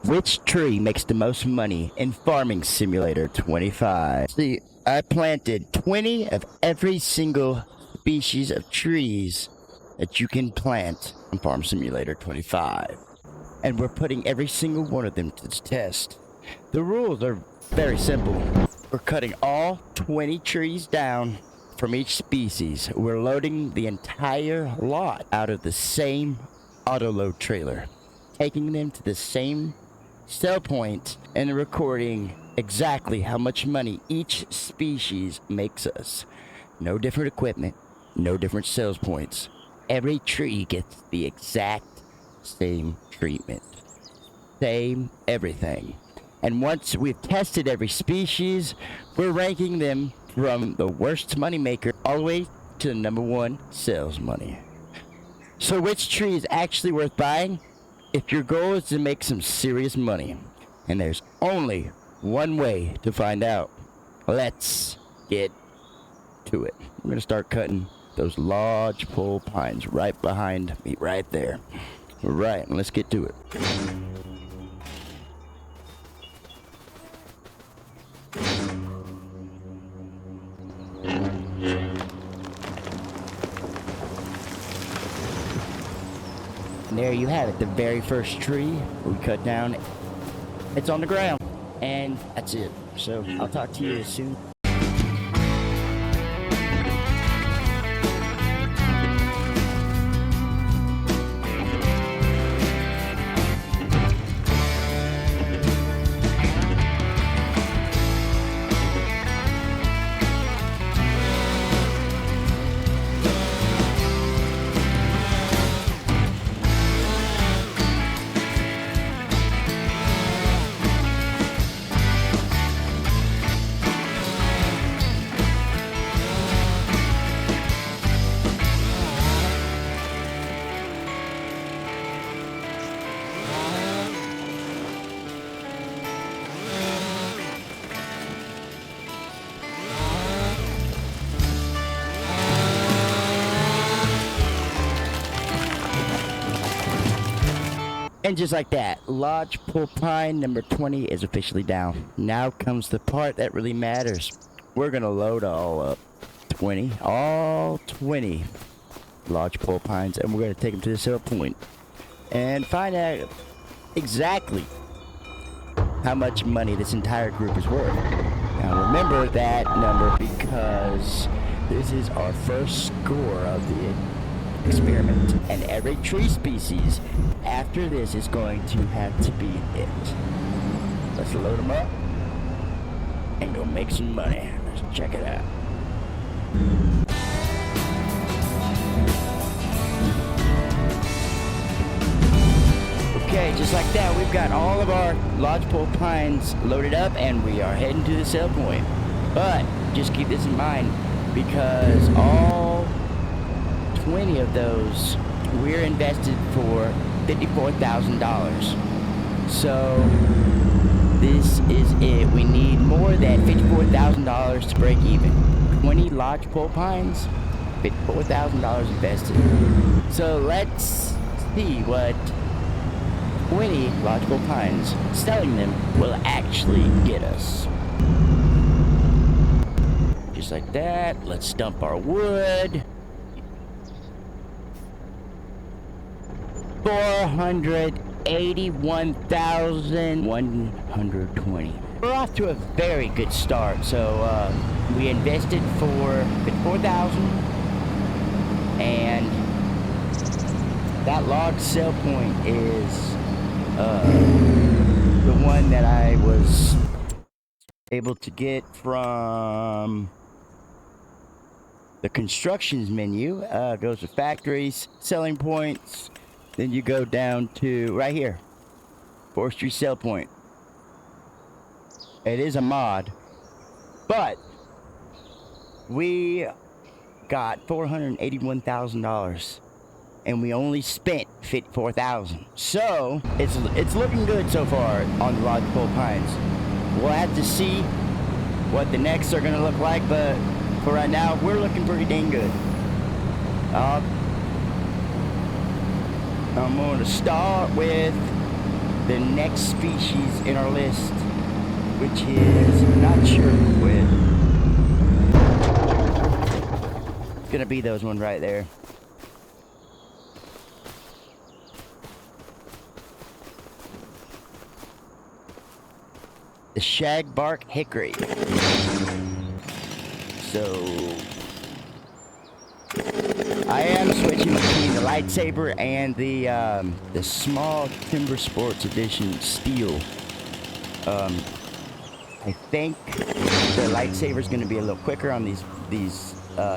Which tree makes the most money in Farming Simulator 25? See, I planted 20 of every single species of trees that you can plant in Farm Simulator 25. And we're putting every single one of them to the test. The rules are very simple. We're cutting all 20 trees down from each species. We're loading the entire lot out of the same auto-load trailer, taking them to the same sell point and recording exactly how much money each species makes us. No different equipment, no different sales points. Every tree gets the exact same treatment, same everything. And once we've tested every species, we're ranking them from the worst moneymaker all the way to the #1 sales money. So which tree is actually worth buying? If your goal is to make some serious money, and there's only one way to find out, let's get to it. I'm gonna start cutting those Lodgepole Pines right behind me, right there. All right, let's get to it. And there you have it, the very first tree we cut down. It's on the ground, and that's it. So I'll talk to you soon. And just like that, Lodgepole Pine number 20 is officially down. Now comes the part that really matters. We're gonna load all up. All 20 Lodgepole Pines, and we're gonna take them to the sale point and find out exactly how much money this entire group is worth. Now remember that number because this is our first score of the experiment, and every tree species after this is going to have to be it. Let's load them up and go make some money. Let's check it out. Okay, just like that, we've got all of our Lodgepole Pines loaded up and we are heading to the sale point. But just keep this in mind because all 20 of those we're invested for $54,000. So this is it. We need more than $54,000 to break even. 20 Lodgepole Pines, $54,000 invested. So let's see what 20 Lodgepole Pines selling them will actually get us. Just like that, let's dump our wood. 481,120. We're off to a very good start. So we invested for $54,000, and that log sale point is the one that I was able to get from the constructions menu. Goes to factories, selling points. Then you go down to right here, forestry sell point. It is a mod, but we got $481,000 and we only spent $54,000. So it's looking good so far on the Lodgepole Pines. We'll have to see what the next are gonna look like, but for right now, we're looking pretty dang good. I'm going to start with the next species in our list, which is not sure when. It's gonna be those one right there. The Shagbark Hickory. So I am switching between the lightsaber and the small Timber Sports Edition steel. I think the lightsaber is going to be a little quicker on these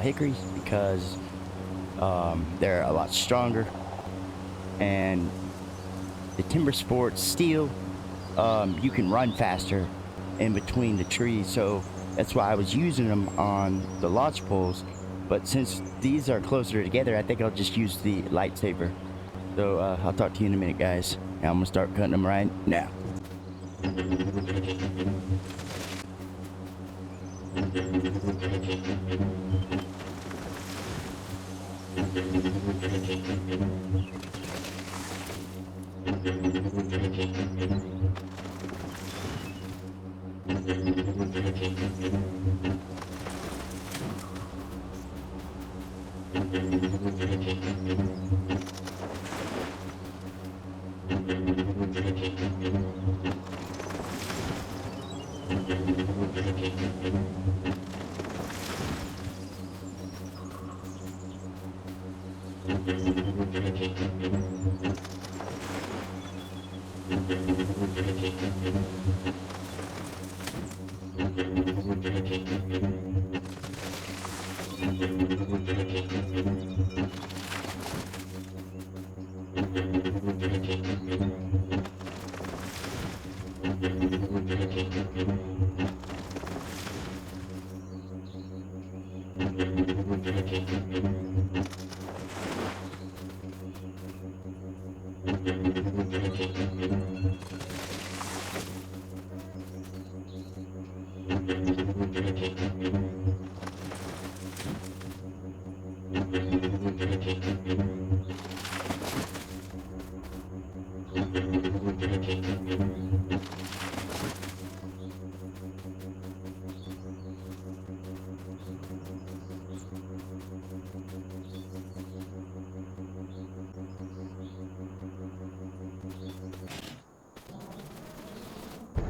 hickories because they're a lot stronger, and the Timber Sports steel, you can run faster in between the trees, so that's why I was using them on the lodgepoles. But since these are closer together, I think I'll just use the lightsaber. So I'll talk to you in a minute, guys. Now I'm gonna start cutting them right now.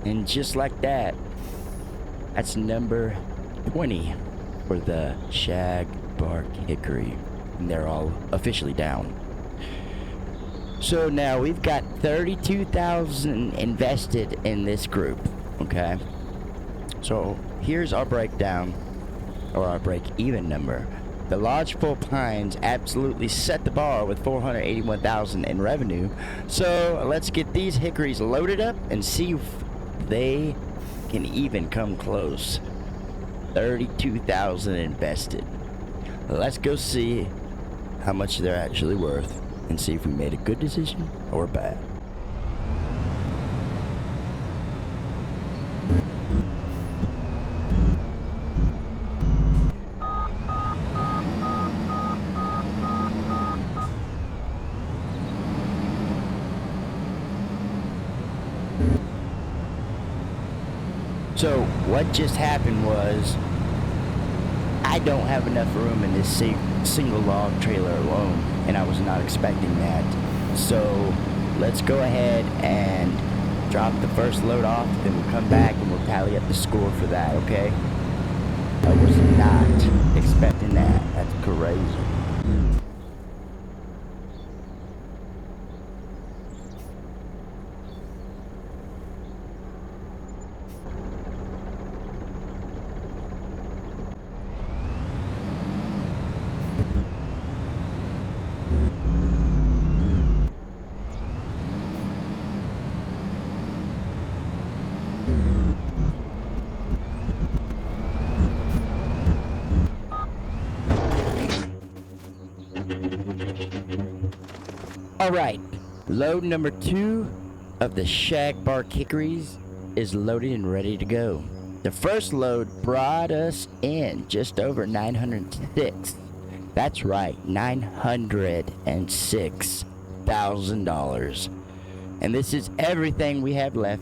And just like that, that's number 20 for the Shagbark Hickory. And they're all officially down. So now we've got 32,000 invested in this group, okay? So here's our breakdown, or our break-even number. The Lodgepole Pines absolutely set the bar with 481,000 in revenue. So let's get these hickories loaded up and see if they can even come close. 32,000 invested. Let's go see how much they're actually worth and see if we made a good decision or bad. So what just happened was I don't have enough room in this single log trailer alone, and I was not expecting that. So let's go ahead and drop the first load off, then we'll come back and we'll tally up the score for that, okay? I was not expecting that. That's crazy. Alright, load number 2 of the Shagbark Hickories is loaded and ready to go. The first load brought us in just over 906. That's right, $906,000. And this is everything we have left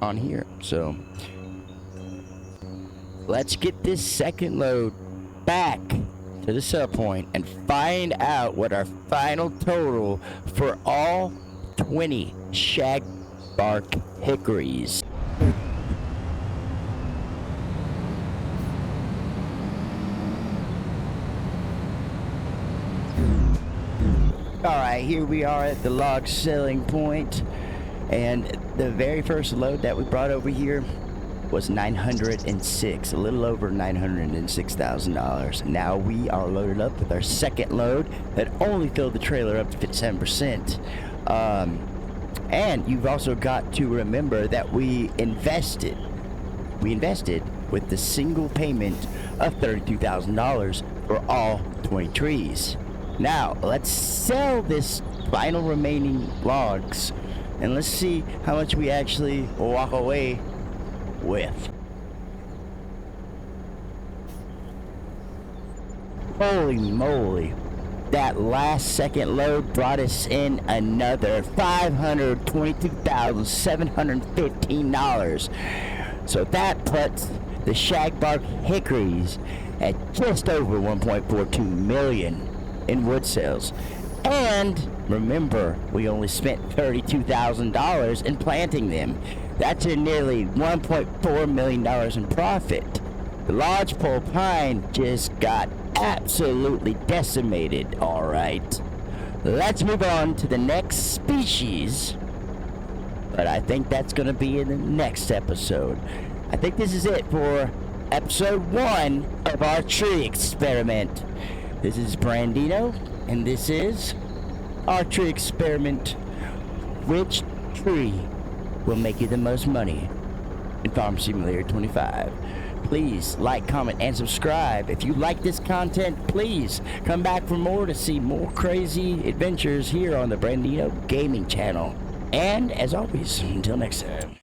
on here. So let's get this second load back to the sell point and find out what our final total for all 20 Shagbark Hickories. Alright, here we are at the log selling point, and the very first load that we brought over here was 906, a little over $906,000. Now we are loaded up with our second load that only filled the trailer up to 57%. And you've also got to remember that we invested with the single payment of $32,000 for all 20 trees. Now, let's sell this final remaining logs, and let's see how much we actually walk away with. Holy moly. That last second load brought us in another $522,715. So that puts the Shagbark Hickories at just over $1.42 million in wood sales. And remember, we only spent $32,000 in planting them. That's a nearly $1.4 million in profit. The Lodgepole Pine just got absolutely decimated. Alright, let's move on to the next species, but I think that's going to be in the next episode. I think this is it for episode 1 of our tree experiment. This is Brandino, and this is our tree experiment. Which tree will make you the most money in Farm Simulator 25? Please like, comment, and subscribe. If you like this content, please come back for more to see more crazy adventures here on the Brandino Gaming channel. And as always, until next time.